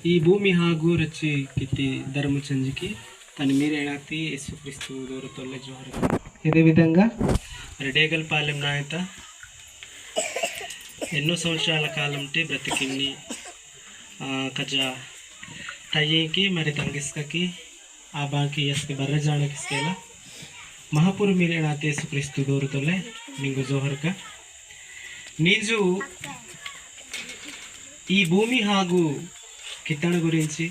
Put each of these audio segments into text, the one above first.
ಈ ಭೂಮಿ ಹಾಗೂ ರಚ್ಚಿ ಕಿತ್ತಿ ధర్మచంద్కి తను మీరేనాతి యేసుక్రీస్తు దూరతోలే జోహర్ ఇదే విధంగా రెడేగల్పాలెం నాయత ఎన్నో సంవత్సరాల కాలంటే బ్రతికిన్ని కజా టయ్యకి మరి తంగిస్కకి ఆ బాకి ఎస్కి బర్రె జానకిస్కేలా మహాపురు మీరేనాతి యేసుక్రీస్తు దూరతోలే నింగు జోహర్క నీజు ఈ భూమి ಹಾಗೂ కిత్తణ గురించి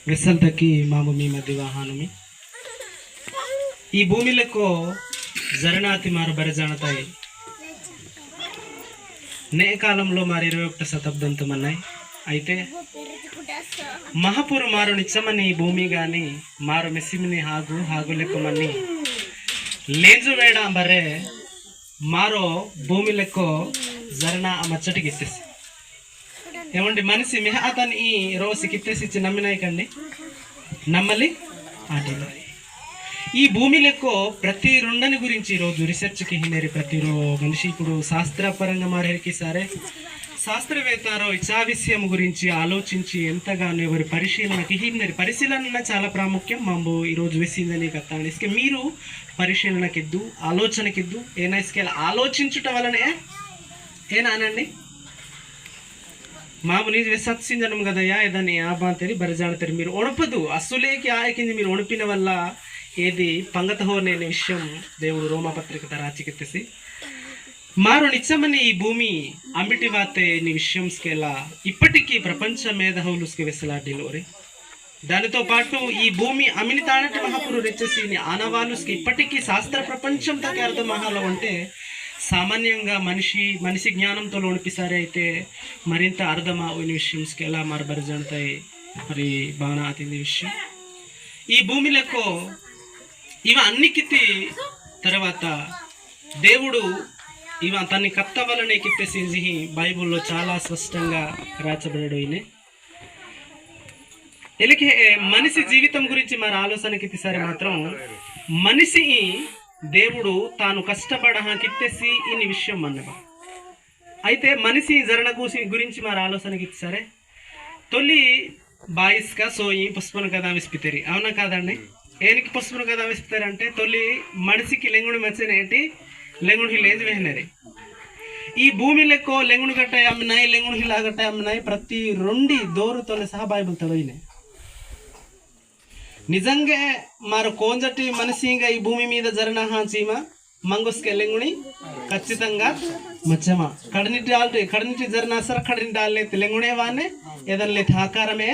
వెస్సల్తకి మాము మీ మధ్య వాహనమి ఈ భూమిలకు జరణాతి మారు బరజానతాయి నే కాలంలో మారు 21వ శతాబ్దంతో మన్నాయి అయితే మహాపురు మారు నిచ్చమని ఈ భూమి గాని మారు మెస్సిమిని ಹಾಗೂ ಲೆಕ್ಕಮನಿ లేజు వేడ బరే మారో భూమి లెక్కో జరణ మచ్చటికి ఇచ్చేసి ఏమండి మనిషి మిహాతని ఈ రోజు కిత్తేసి నమ్మినాయి కండి నమ్మలి ఆటలు ఈ భూమి లెక్కో ప్రతి రెండని గురించి ఈరోజు రీసెర్చ్కి హినేరి ప్రతి మనిషి ఇప్పుడు శాస్త్రపరంగా మారేరికి సరే శాస్త్రవేత్తరో ఇచ్చా విషయం గురించి ఆలోచించి ఎంతగానో ఎవరి పరిశీలనకి హిన్నరి పరిశీలన చాలా ప్రాముఖ్యం మాంబు ఈరోజు వేసిందని కత్తాను ఇసుకే మీరు పరిశీలనకిద్దు ఆలోచనకిద్దు ఏనా ఇసుకే ఆలోచించుట వలనే ఏనానండి మాము నీజు విసత్సించడం కదయ్యా ఏదని ఆబాంతరి బరజానతరి మీరు ఒణపదు అస్సులేకి ఆయకింది మీరు ఒణపిన వల్ల ఏది పంగతహోనే విషయం దేవుడు రోమపత్రిక రాచికెత్తేసి మారు నిచ్చమని ఈ భూమి అమిటి వాతే నీ విషయంస్కెలా ఇప్పటికీ ప్రపంచ మేధావులుస్కి వెసలాడిలోరి దానితో పాటు ఈ భూమి అమిని తానటి మహాపురు రెచ్చేసి ఆనవాళ్ళుస్కి ఇప్పటికీ శాస్త్ర ప్రపంచంతో అర్థం మహాలో అంటే సామాన్యంగా మనిషి జ్ఞానంతో లోనిపిసారే అయితే మరింత అర్థమవుని విషయంస్కి ఎలా మరబరజంతాయి మరి బాగా అతింది విషయం ఈ భూమిలకు ఇవ అన్నికితి తర్వాత దేవుడు ఇవ తన్ని కత్త వలనే కిత్తేసి బైబుల్లో చాలా స్పష్టంగా రాచబడాడు ఈయన ఎలికే మనిషి జీవితం గురించి మరి ఆలోచనకి సరే మాత్రం మనిషి దేవుడు తాను కష్టపడ కిత్తేసి ఇన్ని విషయం అన్నవా అయితే మనిషి జరణ గురించి మరి ఆలోచనకి సరే తొలి బాయిస్గా సోయి పుష్పను కదా విసిపితారు అవునా కాదండి ఏనికి పుష్పను కదా విసిపితారు అంటే తొలి మనిషికి లెంగుడు మెచ్చనేటి లెంగుడు లేజు వేసినారు ఈ భూమి లెక్కో లెంగుడు గట్టాయి అమ్మినాయి లెంగుడు హిలా గట్టాయి అమ్మినాయి ప్రతి రెండి దోరుతోనే సహా బైబుల్ తొలగినాయి నిజంగా మారు కోంజటి మనిషిగా ఈ భూమి మీద జరణ చీమ మంగోస్కి లెంగుని ఖచ్చితంగా మచ్చమా కడనిటి జరణ సర కడనిటి ఆళ్ళైతే లెంగునే వానే ఏదన్నా ఆకారమే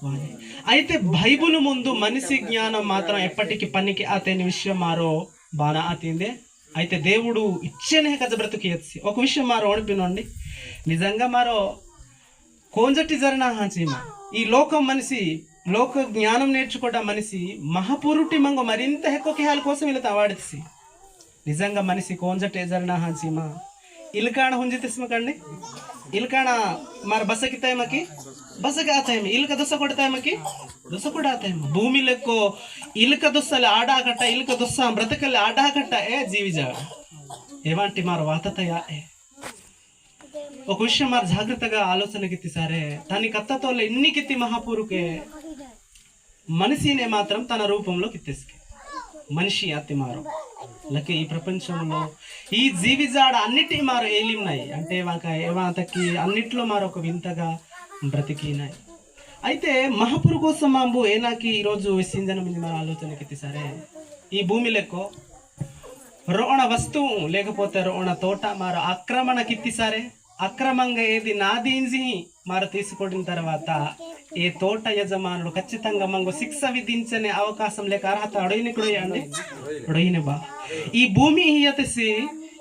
వానే అయితే బైబుల్ ముందు మనిషి జ్ఞానం మాత్రం ఎప్పటికీ పనికి అతని విషయం మారో బాగా అతిందే అయితే దేవుడు ఇచ్చేనే కథ బ్రతుకి ఎత్సి ఒక విషయం మారో అనిపినండి నిజంగా మారో కోంజటి జరణ చీమ ఈ లోకం మనిషి లోక జ్ఞానం నేర్చుకోవడం మనిషి మహాపురుటి మంగో మరింత ఎక్కువ హాల కోసం ఇలా అవాడిసి నిజంగా మనిషి కోంజటే జరణ చీమ ఇల్కాణ ಹುಂಜಿತಿಸ್ಮಕಂడి ಇಲ್ಕಾಣ ಮಾರ ಬಸಕಿತಾಯಮಕಿ ಬಸಗೆ ಆತಾಯಮ ಇಲ್ಕ ದೊಸ ಕೊಡ್ತಾಯಮಕಿ ದೊಸ ಕೂಡ ಆತಾಯಮ ಭೂಮಿ ಲೆಕ್ಕೋ ಇಲ್ಕ ದೊಸ್ಸಲ್ಲಿ ಆಡಾಕಟ್ಟ ಇಲ್ಕ ದೊಸ್ಸ ಬ್ರತಕಲ್ಲಿ ಆಡಾಕಟ್ಟ జీవి జాడ ఏవంటి మార వాతతయ ఒక విషయం మారు జాగ్రత్తగా ఆలోచనకి సరే తన కత్తతో ఎన్ని కిత్తి మహాపురుకే మనిషినే మాత్రం తన రూపంలో కిత్తేసుకే మనిషి అతి మారు లకే ఈ ప్రపంచంలో ఈ జీవిజాడ అన్నిటి మారు ఏలిన్నాయి అంటే ఏవాతకి అన్నిట్లో మారు ఒక వింతగా బ్రతికినాయి అయితే మహాపురు కోసం మాంబు ఏనాకి ఈరోజు విసింజన మీద మన ఆలోచనకి సరే ఈ భూమి లెక్కో రోణ వస్తువు లేకపోతే రోణ తోట మారు ఆక్రమణకిత్తి సరే అక్రమంగా ఏది నాదీంచి మారు తీసుకోవడం తర్వాత ఏ తోట యజమానుడు ఖచ్చితంగా మంగో శిక్ష విధించనే అవకాశం లేక అర్హత అడయిన కూడా అండి అడయిన బా ఈ భూమి హియతసి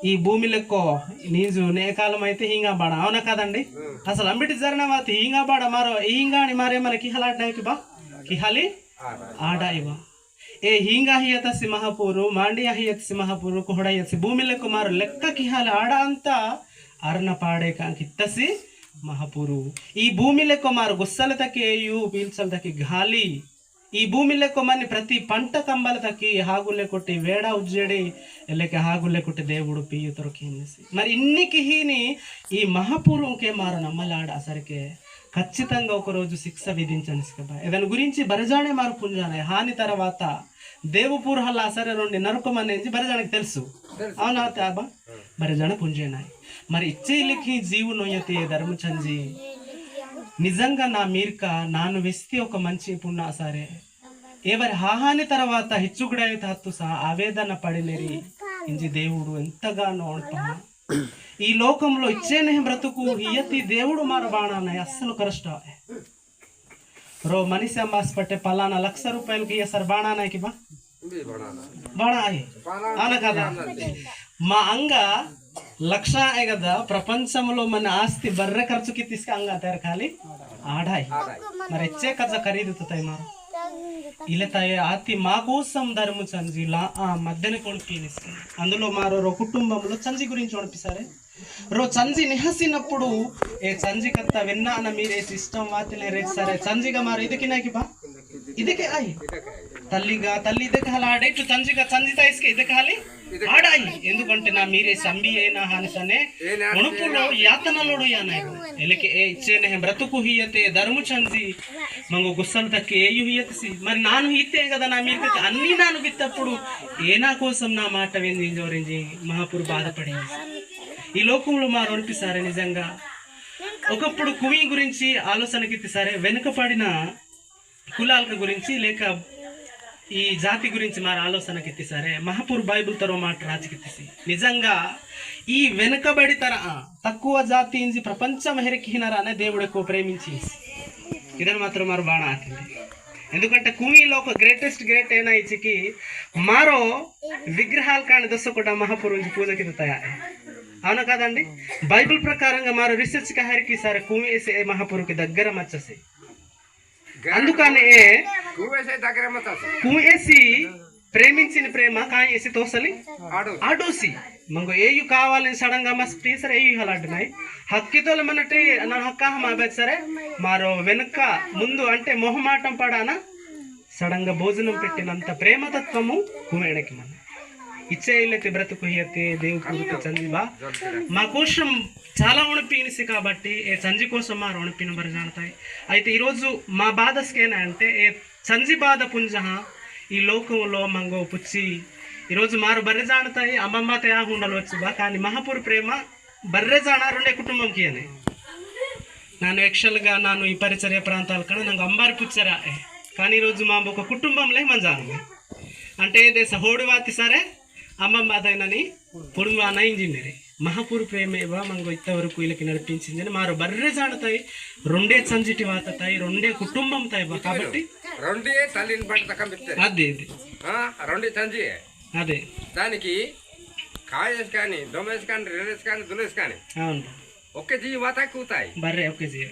ఈ భూమి లెక్కో నీజు నే కాలం అయితే హింగా బాడ అవునా కాదండి అసలు అంబిటి జరణవాతి హింగా బాడ మారో హింగా అని మారే మన కిహలాడ్డానికి బా కిహాలి ఆడా ఇవా ఏ హింగా హియతసి మహాపూరు మాండియా హియతసి మహాపూరు కుహడ హియతసి భూమి లెక్క మారు లెక్క కిహాలి ఆడ అంతా అరణ పాడే కిత్తసి మహాపురు ఈ భూమి లెక్క మారు గుస్సల తక్కేయు పీల్చల తక్కి గాలి ఈ భూమి లెక్క మన్ని ప్రతి పంట కంబల తక్కి ಹಾಗುಲೆ ಕೊಟ್ಟಿ వేడ ఉజ్జడి లేక ಹಾಗುಲೆ కొట్టి దేవుడు పియ్యు తొరకిసి మరి ఇన్నికి హీని ఈ మహాపురుకే మారు నమ్మలాడ అసరికే ఖచ్చితంగా ఒకరోజు శిక్ష విధించను బా దాని గురించి బరజానే మారు పుంజానే హాని తర్వాత దేవపూర్ హల్లా సరే రెండు నరకం అనేది బరజానికి తెలుసు అవునా తాబా బరజాన పుంజేనాయి మరి ఇచ్చేలికి జీవు నొయ్యతే ధర్మచంజి నిజంగా నా మీర్క నాను వెస్తి ఒక మంచి పున్నా సరే ఎవరి హాహాని తర్వాత ಹೆಚ್ಚುಗಡೆ ಹತ್ತು ಸಹ ఆవేదన పడినరి ఇంజి దేవుడు ఎంతగానో అంటాం ఈ లోకంలో ఇచ్చేనే బ్రతుకు ఇయతి దేవుడు మారు బాణానాయి అస్సలు కరెస్ట్ रो मनीष अंबास पट्टे पलाना ₹1,00,000 की ये सर बाणा ना की बा बाणा आहे आना కదా మా అంగ లక్ష కదా ప్రపంచంలో మన ఆస్తి బర్రె ఖర్చుకి తీసుకు అంగ తయారు ఖాళీ ఆడాయి మరి ఇచ్చే కజ ఖరీదుతాయి మారు ఇలా తయారు ఆతి మా కోసం ధర్మ చంజిలా ఆ మధ్యన కొనిపిస్తుంది అందులో మారో కుటుంబంలో చంజి గురించి ఒడిపిసారే रो चंजी निहसिनప్పుడు ఏ చంజి కత్త వెన్నాన మీరే సిస్టమ్ వాతిలే రేట్ సరే చంజిగా మారు ಇದಕ್ಕೆ ನಾಕಿ ಬಾ ಇದಕ್ಕೆ ಆಯಿ తల్లిగా తల్లి ಇದಕ್ಕೆ హలాడే టు చంజిగా చంజితా ఇస్కే ಇದಕ್ಕೆ ಹಾಲಿ ఆడాయి ఎందుకంటే నా మీరే సంబి అయినా హానిసనే ఉణుపులో యాతనలోడు యానాయి ఎలకే ఏ ఇచ్చేనే బ్రతుకు హియతే ధర్మ చంజి మంగో గుస్సలు తక్కి ఏయు హియతసి మరి నాను హితే కదా నా మీరికి అన్ని నాను బిత్తప్పుడు ఏనా కోసం నా మాట విని జోరించి మహాపురు బాధపడింది ఈ లోకంలో మారు అనిపిస్తారే నిజంగా ఒకప్పుడు కుమి గురించి ఆలోచనకి సరే వెనుకపడిన కులాల గురించి లేక ఈ జాతి గురించి మారు ఆలోచనకి సరే మహాపూర్ బైబుల్ తరో మాట రాజకిసి నిజంగా ఈ వెనుకబడి తర తక్కువ జాతి ఇంజి ప్రపంచం హెరికినరా అనే దేవుడు ఎక్కువ ప్రేమించి ఇదని మాత్రం మారు బాణ ఆకింది ఎందుకంటే కుమిలో ఒక గ్రేటెస్ట్ గ్రేట్ అయినా ఇచ్చికి మారో విగ్రహాలు కాని దశ కూడా మహాపూర్ పూజకి తయారు అవునా కదండి బైబిల్ ప్రకారంగా మారు రీసెర్చ్ కహారికి సరే కుమేసి మహాపురుకి దగ్గర మచ్చసి అందుకనే కుమేసి ప్రేమించిన ప్రేమ కాయేసి తోసలి ఆడోసి మంగో ఏయు కావాలని సడన్ గా మస్తి సరే ఏయు హలాడినాయి హక్కితోల మనటి నా హక్క మాబెత్ సరే మారో వెనుక ముందు అంటే మొహమాటం పడానా సడన్ గా భోజనం పెట్టినంత ప్రేమతత్వము కుమేడకి మన ఇచ్చే ఇల్లతి బ్రతుకు హియతే దేవు పూర్తి చంజిబా మా కోసం చాలా ఉణిపినిసి కాబట్టి ఏ చంజి కోసం మారు ఉణిపిన బరజానతాయి అయితే ఈరోజు మా బాధస్కేనా అంటే ఏ చంజి బాధ పుంజ ఈ లోకంలో మంగో పుచ్చి ఈరోజు మారు బర్రెజానతాయి అమ్మమ్మ తయా ఉండలు వచ్చి బా కానీ మహాపూర్ ప్రేమ బర్రెజాన రెండే కుటుంబంకి అని ನಾನು యాక్చువల్గా ನಾನು ఈ పరిచర్య ప్రాంతాల కన్నా నాకు అంబారి పుచ్చరా కానీ ఈరోజు మా ఒక కుటుంబంలో మంజాను అంటే దేశ హోడివాతి సరే అమ్మమ్మ అదైనని కుటుంబాన ఇంజనీరే మహాపూర్ ప్రేమేవా మంగో ఇంతవరకు వీళ్ళకి నడిపించిందని మారు బర్రె జాడతాయి రెండే చంజిటి వాతతాయి రెండే కుటుంబం తాయి కాబట్టి రెండే తల్లిని పంట తక్కంపిస్తారు అదే రెండే చంజి అదే దానికి కాయేసి కానీ దొమేసి కానీ రేరేసి కానీ దులేసి కానీ అవును ఒకే జీవి వాతాయి కూతాయి బర్రె ఒకే జీవ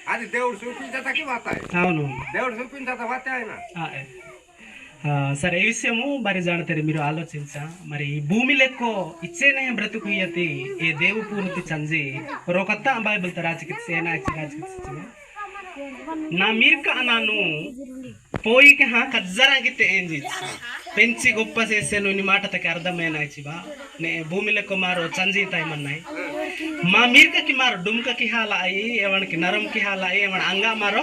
అది దేవుడు చూపించతాకి వాతాయి అవును దేవుడు చూపించత వాతే ఆయన సరే ఈ విషయము మరి జాడతారు మీరు ఆలోచించా మరి భూమి లెక్కో ఇచ్చేనే బ్రతుకు ఇయతి ఏ దేవు పూర్తి చంజి రోకత్త బైబిల్ రాజకిత్స ఏనా రాజకిత్స నా మీర్క నాను పోయికి కజ్జరాగితే ఏం చేసి పెంచి గొప్ప చేసాను నీ మాటతకి అర్థమైనాయి బా నే భూమి లెక్క మారు చంజీతాయమన్నాయి మా మీర్కకి మారు డుమ్కకి హాలాయి ఏమనకి నరంకి హాలాయి ఏమన అంగా మారో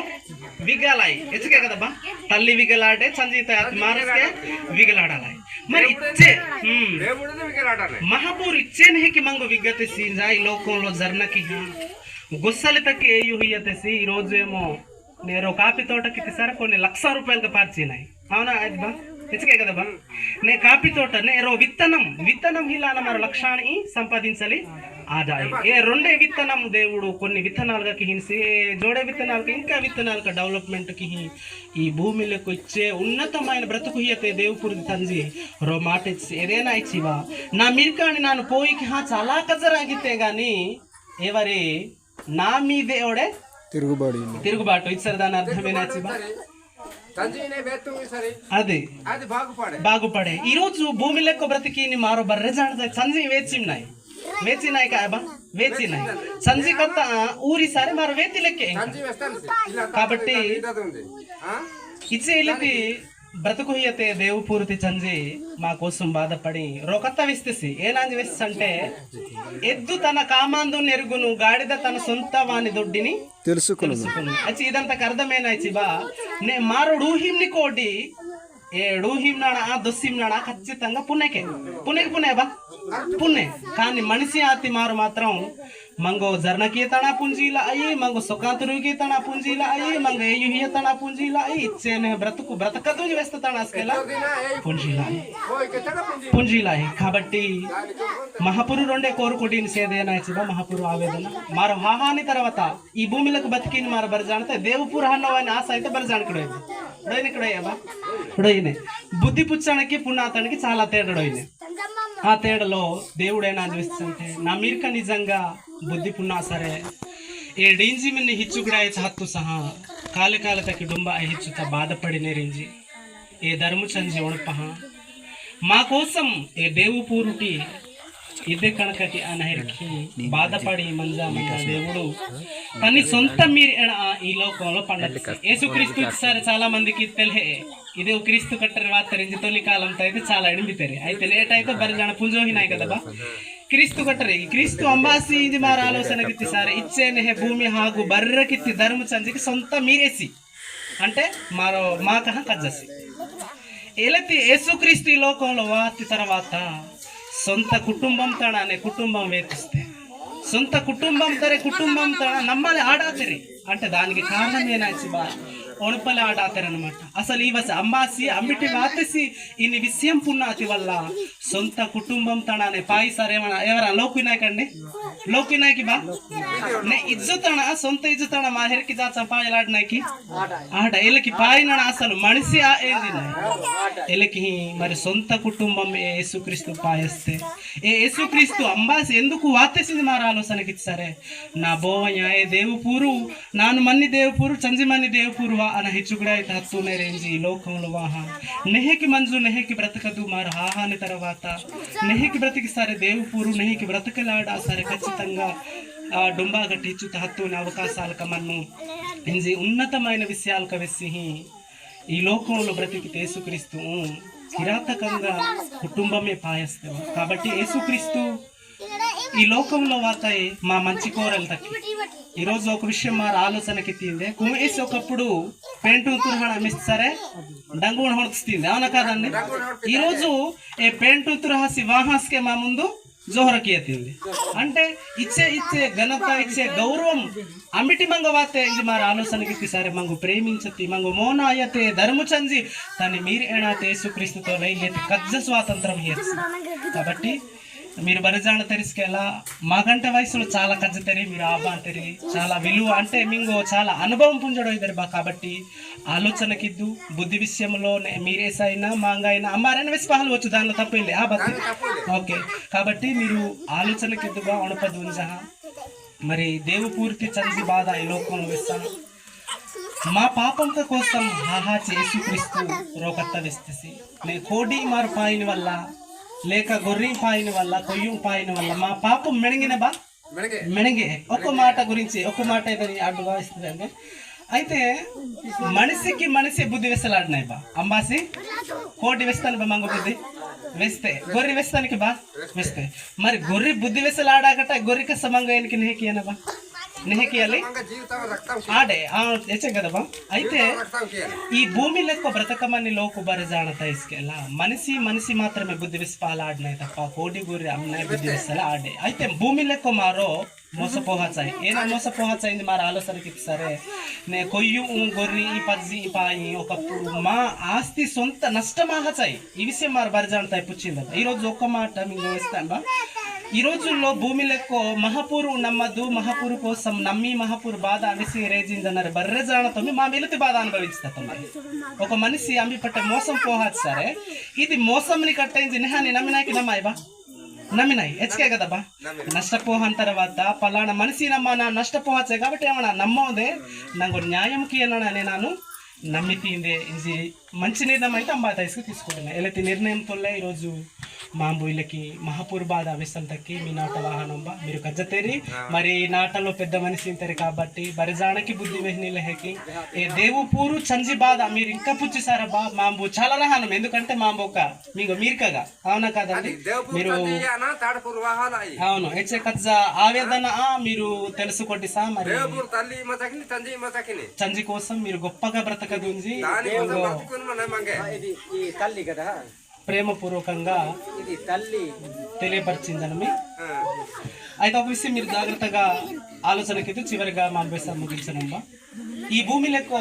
విగలాయి ఎచ్చకే కదా బా తల్లి విగలాడే చంజీతాయి మారస్కే విగలాడాలాయి మరి ఇచ్చే మహాపూర్ ఇచ్చేనేకి మంగో విగతే సీజా ఈ లోకంలో జర్నకి గుస్సలి తక్కి ఏయు హియతేసి ఈ రోజు ఏమో నేను కాఫీ తోటకి తీసారా కొన్ని ₹1,00,000 పార్చినాయి అవునా అది బా తెచ్చకే కదా బా నే కాఫీ తోట నేరో విత్తనం హిలాన మరో లక్షాన్ని సంపాదించాలి ఆదాయం ఏ రెండే విత్తనం దేవుడు కొన్ని విత్తనాలుగా హింసి జోడే విత్తనాలకి ఇంకా విత్తనాలుగా డెవలప్మెంట్కి ఈ భూమిలోకి ఇచ్చే ఉన్నతమైన బ్రతుకు హియతే దేవుపురికి తంజి రో మాట ఇచ్చి ఏదైనా ఇచ్చివా నా మీర్కాని నాను పోయికి చాలా కజరాగితే గాని ఎవరి నా మీదేవుడే తిరుగుబాటు ఇచ్చారు దాని అర్థమేనా అదే బాగుపడే ఈ రోజు భూమి లెక్క బ్రతికి మారో బర్రె జాడతాయి సంజి వేచినాయి కాయబా వేచినాయి సంజి కొత్త ఊరి సరే మారో వేతి లెక్కే కాబట్టి ఇచ్చే ఇల్లతి బ్రతుకు ಹಿಯತೆ ದೇವು ಪೂರ್ತಿ ಚಂಜಿ మా కోసం బాధపడి రోకత్త విస్తసి ఏనాంది విస్తస్ అంటే ఎద్దు తన కామాందు నెరుగును గాడిద తన సొంత వాని దొడ్డిని తెలుసుకును అచ్చి ఇదంతకు అర్థమేనాಯ್చి బా నే మారు డూహింని కోటి ఏ డూహిం నాడ ఆ దొస్సిం నాడ ఖచ్చితంగా పుణ్యకే బా పుణ్య కానీ మనిషి ఆతి మారు మాత్రం ಮಂಗೋ ಜರ್ನಕಿ ತಣ ಪುಂಜಿಲ ಅಯ್ಯಿ ಮಂಗೋ ಸೊಕಾಂತರುಗಿ ತಣ ಪುಂಜಿಲ ಅಯ್ಯಿ ಮಂಗ ಏಯುಹಿಯ ತಣ ಪುಂಜಿಲ ಅಯ್ಯಿ ಇಚ್ಚೇನೆ బ్రతకదు వేస్త తణ అస్కెల పుంజిల కాబట్టి మహాపురు రెండే కోరుకోటిని సేదేనాయిచిబ మహాపురు ఆవేదన మారు హాహాని తర్వాత ఈ భూమిలకు బతికిని మారు బరజానతే దేవుపుర హన్నవాని ఆశ అయితే బరజానకడోయింది డోయినే బుద్ధి పుచ్చడానికి పుణ్యాతానికి చాలా తేడాడోయింది ఆ తేడాలో దేవుడైనా అనిపిస్తుంటే నా మీర్క నిజంగా ಬುದ್ಧಿ ಪುಣ್ಯ ಸರೆ ಈ ಡಿಂಜಿ ಮಿನ್ನ ಹಿಚ್ಚುಗುಡಾಯ ಹತ್ತು ಸಹ ಕಾಲ ತಕ್ಕೆ ಡುಂಬ ಹಿಚ್ಚುತ್ತ ಬಾಧಪಡಿನೇ ರಿಂಜಿ ఏ ధర్మ చంజి ఒణపహ మా కోసం ఏ దేవు పూరుటి ఇదే కనకటి అనహరికి బాధపడి మంజామ దేవుడు తన సొంత మీరు ఈ లోకంలో పండగ యేసుక్రీస్తు సరే చాలా మందికి తెలిహే ఇదే క్రీస్తు కట్టరి వాతరించి తొలి కాలంతో అయితే చాలా ఎడిమితారు అయితే లేట్ అయితే బరి జన పుంజోహినాయి కదా బా ಕ್ರಿಸ್ತು ಕಟ್ಟರೆ ಕ್ರಿಸ್ತು ಅಂಬಾಸಿ ಇದು ಮಾರ ಆಲೋಚನೆಗಿತ್ತಿ ಸಾರೆ ಇಚ್ಛೆನೆ ಭೂಮಿ ಹಾಗೂ ಬರ್ರಕಿತ್ತಿ ಧರ್ಮ ಚಂಜಿಗೆ ಸ್ವಂತ మీరేసి అంటే మారో మాకహ కజ్జసి ఎలతి యేసుక్రీస్తు ఈ లోకంలో వాతి తర్వాత సొంత కుటుంబం తన అనే కుటుంబం వేతిస్తే సొంత కుటుంబం తరే కుటుంబం తన నమ్మలి ఆడాతరి అంటే దానికి కారణం ఏనాచి బా ఒణపలి ఆడాతారనమాట అసలు ఈ వస అంబాసి అంబిటి వాతసి ఇన్ని విషయం పున్నాతి వల్ల సొంత కుటుంబం తననే పాయి సార్ ఏమన్నా ఎవరా లోకినాయకండి లోకినాయకి బా నే ఇజ్జతణ సొంత ఇజ్జతణ మా హెరికి జా చంపాయలాడినాకి ఆడ ఎలకి పాయిన అసలు మనిషి ఏంది ఎలకి మరి సొంత కుటుంబం యేసుక్రీస్తు పాయస్తే ఏ యేసుక్రీస్తు అంబాసి ఎందుకు వాతేసింది మార ఆలోచనకి సరే నా బోవయ్య ఏ దేవుపూరు ನಾನು ಮನ್ನಿ ದೇವಪುರು ಚಂಜಿ ಮನ್ನಿ ದೇವಪುರು ಅನ ಹೆಚ್ಚುಗುಡ ಆಯ್ತು ಹತ್ತುನೇ ರೇಂಜಿ ಲೋಕಂలో వాహ నెహకి మంజు నెహకి బ్రతకదు మారు హాహాని తర్వాత నెహకి బ్రతికిసారే దేవుపూరు నెహకి బ్రతకలాడా సరే ఖచ్చితంగా డుంబాగట్టి ఇచ్చుత హత్తునే అవకాశాలకు మన్ను ఇంజి ఉన్నతమైన విషయాలకు వెస్సి ఈ లోకంలో బ్రతికి యేసుక్రీస్తు కిరాతకంగా కుటుంబమే పాయస్తావు కాబట్టి యేసుక్రీస్తు ఈ లోకంలో వాతాయి మా మంచి కోరలు తక్కి ఈరోజు ఒక విషయం మారు ఆలోచనకి తీందే కుమేసి ఒకప్పుడు పెంటు తుర్హణ మిస్తారే డంగు ಹೊಣಸ್ತಿಂದೆ ಅವನ ಕಾದಂడి ఈరోజు ఏ పెంటు తుర్హాసి వాహాస్కే మా ముందు జోహరకి ఎత్తింది అంటే ఇచ్చే ఘనత ఇచ్చే గౌరవం అమిటి మంగ వాతే ఇది మారు ఆలోచనకి సరే మంగు ప్రేమించతి మంగు మోన అయ్యతే ధర్మ చంజి తని మీరు ఏనాతే యేసుక్రీస్తుతో లైలేతి కజ్జ స్వాతంత్రం ఇయ్యచ్చు కాబట్టి మీరు బరిజాణ తెరిసుకెలా మాకంటే వయసులో చాలా కజ్జతరి మీరు ఆబా అంతరి చాలా విలువ అంటే మింగో చాలా అనుభవం పుంజడం ఇద్దరు బా కాబట్టి ఆలోచనకిద్దు బుద్ధి విషయంలో మీరేసైనా మాంగైనా అమ్మారైనా వేసి పహలు వచ్చు దానిలో తప్పేలే ఆ బతి ఓకే కాబట్టి మీరు ఆలోచనకిద్దుగా ఉణపదు జహా మరి దేవు పూర్తి చంది బాధ ఈ లోకంలో వేస్తాను మా పాపంక కోసం హాహా యేసుక్రీస్తు రోకత్త వేస్తేసి నే కోడి మారు పాయిన వల్ల లేక గొర్రె పాయిన వల్ల కొయ్యం పాయిన వల్ల మా పాపం మెణగిన బా మెణగే ఒక మాట గురించి ఒక మాట అయితే అడ్డుగా ఇస్తుంది అయితే మనిషికి మనిషి బుద్ధి వేస్తలాడినాయి బా అంబాసి కోటి వేస్తాను బా మంగ బుద్ధి వేస్తే గొర్రె వేస్తానికి బా వేస్తే మరి గొర్రె బుద్ధి వేస్తలాడాకట గొర్రెకి సమంగానికి నెహకి అనబా నెహకియాలి ఆడే ಹೆಚ್ಚೆ కదబా అయితే ఈ భూమి లెక్క బ్రతకమని లోకు బరజానత ఇసుకెలా మనిషి మాత్రమే బుద్ధి విస్పాలాడినాయి తప్ప కోడి గొర్రె అమ్మాయి బుద్ధి విస్తలే ఆడే అయితే భూమి లెక్క మారో మోసపోహచాయి ఏనా మోసపోహచైంది మారు ఆలోచనకి సరే నే కొయ్యు గొర్రె ఈ పజ్జి ఈ పాయి ఒకప్పుడు మా ఆస్తి సొంత నష్టమాహచాయి ఈ విషయం మారు బరజానతాయి పుచ్చిందట ఈరోజు ఒక్క మాట మీకు వేస్తాను బా ఈ రోజుల్లో భూమి లెక్కో మహాపూరు నమ్మద్దు మహాపూరు కోసం నమ్మి మహాపూరు బాధ అనిసి రేజిందన్నారు బర్రె జానతోమి మా మిలితి బాధ అనుభవిస్తాం ఒక మనిషి అమ్మి పట్టే మోసం పోహాది సరే ఇది మోసంని కట్టయింది నిహాని నమ్మినాకి నమ్మాయి బా నమ్మినాయి హెచ్కే కదా బా నష్టపోహన్ తర్వాత పలానా మనిషి నమ్మా నష్టపోహచ్చే కాబట్టి ఏమన్నా నమ్మోదే నాకు న్యాయంకి ఏమన్నా నేను నమ్మి తీందే ఇది మంచి నిర్ణయం అయితే అంబాతాయిస్కి తీసుకుంటున్నాయి ఎలాంటి నిర్ణయంతో ఈరోజు మాంబు వీళ్ళకి మహాపూర్ బాధ అవిసం తక్కి మీ నాట వాహనం బా మీరు కజ్జతేరి మరి నాటలో పెద్ద మనిషి ఇంటారు కాబట్టి బరిజానకి బుద్ధి వెహ్నీల హెకి ఏ దేవుపూరు చంజి బాధ మీరు ఇంకా పుచ్చిసారా బా మాంబు చాలా రహానం ఎందుకంటే మాంబు ఒక మీకు మీరుకగా అవునా కదండి మీరు అవును హెచ్చే కజ్జ ఆవేదన మీరు తెలుసుకోండి సా మరి చంజి కోసం మీరు గొప్పగా బ్రతకదుంది ప్రేమపూర్వకంగా తెలియపరిచిందని అయితే ఒక విషయం మీరు జాగ్రత్తగా ఆలోచనకి చివరిగా మాంబేస్తా ముగించనమ్మా ఈ భూమి లెక్క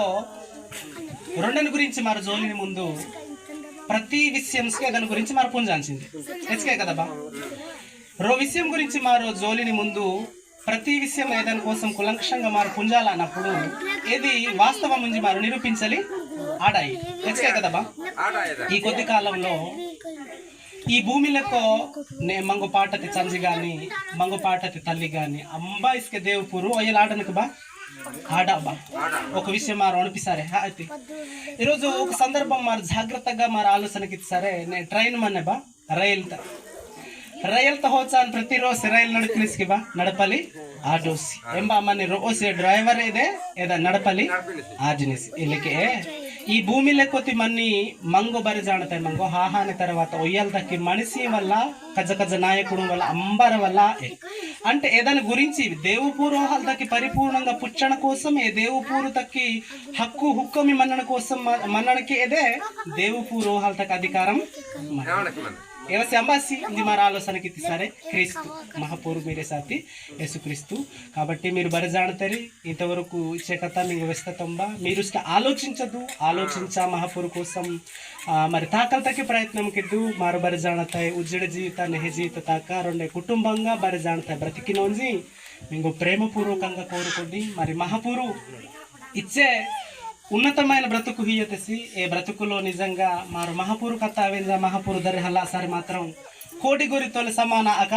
రెండని గురించి మరి జోలిని ముందు ప్రతి విషయంస్కే దాని గురించి మరి పుంజాల్సింది హెచ్కే కదా బా రో విషయం గురించి మారు జోలిని ముందు ప్రతి విషయం ఏదాని కోసం కులంకషంగా మారు పుంజాలన్నప్పుడు ఏది వాస్తవం నుంచి మారు నిరూపించాలి ఆడాయి హెచ్కే కదా బా ఈ కొద్ది కాలంలో ఈ భూమిలకు మంగు పాటతి చంజి గాని మంగు పాటతి తల్లి గాని అంబా ఇసుక దేవుపూరు ఒయ్యలాడనకు బా ఆడాబా ఒక విషయం మారు అనిపిస్తారే అయితే ఈరోజు ఒక సందర్భం మారు జాగ్రత్తగా మారు ఆలోచనకి సరే నేను ట్రైన్ మన్నే బా రైల్తో ಹೋಚಾನ್ ಪ್ರತಿರೋಜು ರೈಲ್ ನಡಕಲಿಸ್ಕಿ ಬಾ ನಡಪಲಿ ಆಡೋಸಿ ಎಂಬ ಮನೆ ರೋಸಿ ಡ್ರೈವರ್ ಇದೆ ಎದ ನಡಪಲಿ ಆಜಿನಿಸಿ ಇಲ್ಲಿಗೆ ఈ భూమి లేకపోతే మన్ని మంగో బరి జానతాయి మంగో హాహాని తర్వాత ఒయ్యాల దక్కి మనిషి వల్ల కజ నాయకుడు వల్ల అంబర వల్ల అంటే ఏదాని గురించి దేవుపూర్వహాల దక్కి పరిపూర్ణంగా పుచ్చణ కోసం ఏ దేవుపూరు తక్కి హక్కు హుక్కమి మన్నన కోసం మన్ననకి ఏదే దేవుపూర్వహాల తక్కి అధికారం ఏవసి అంబాసి ఇది మరి ఆలోచనకి సరే క్రీస్తు మహాపూరు మీరే సాతి యేసుక్రీస్తు కాబట్టి మీరు బరి జానతారు ఇంతవరకు ఇచ్చే కథ మీకు వ్యస్తతంబా మీరు ఆలోచించా మహాపూరు కోసం మరి తాకలు తక్కి ప్రయత్నం కిద్దు మారు బరి జానతాయి ఉజ్జడ జీవిత నెహ జీవిత తాక రెండే కుటుంబంగా బరి జానతాయి బ్రతికినోంజి మీకు ప్రేమపూర్వకంగా కోరుకోండి మరి మహాపూరు ఇచ్చే ఉన్నతమైన బ్రతుకు హీయతసి ఏ బ్రతుకులో నిజంగా మారు మహాపూరు కథ అవేంద్ర మహాపూరు ధరి హల్లా సరి మాత్రం కోటి గొరితోల సమాన అక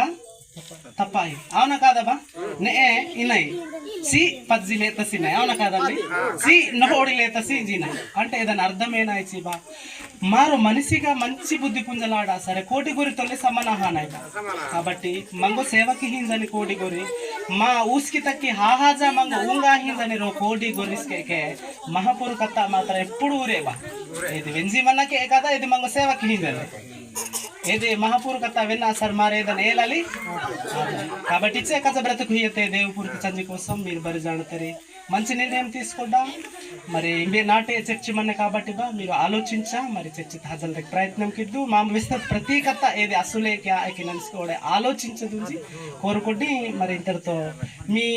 తప్పాయి అవునా కాదబ్బా నే ఇనయ్ సి పద్జి లేతసి నై అవునా కాదండి సి నోడి లేతసి జీనై అంటే ఏదైనా అర్థమేనాయి బా మారు మనిషిగా మంచి బుద్ధి పుంజలాడా సరే కోటి గొరితోలే సమాన హానాయి కాబట్టి మంగో సేవకి హింజని కోటి గొరి మా ఊస్కి తక్కి హాహాజా మంగ ఊంగా హింజని రో కోటి గొరిస్కేకే మహాపూరు కథ మాత్రం ఎప్పుడు ఊరే బా ఇది వెంజి మన్నకే కదా ఇది మంగో సేవకి హింజని ఏది మహాపూరు కథ విన్నా సార్ మారేదని ఏలాలి కాబట్టి ఇచ్చే కథ బ్రతుకు హీయతే దేవుపూరికి చంది కోసం మీరు బరి జానతారు మంచి నిర్ణయం తీసుకుందాం మరి మీరు నాటే చర్చి మన్న కాబట్టి బా మీరు ఆలోచించా మరి చర్చి హాజరు ప్రయత్నం కిద్దు మా విస్తృత ప్రతి కథ ఏది అసలేకి నలుసుకోవడే ఆలోచించదు కోరుకుంటే మరి ఇంతటితో మీ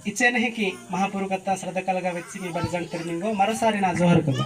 ఇచ్చేనకి మహాపూరు కథ శ్రద్ధ కలగా వచ్చి మీ బరి జానతారు మీకు మరోసారి నా జోహర్ కదా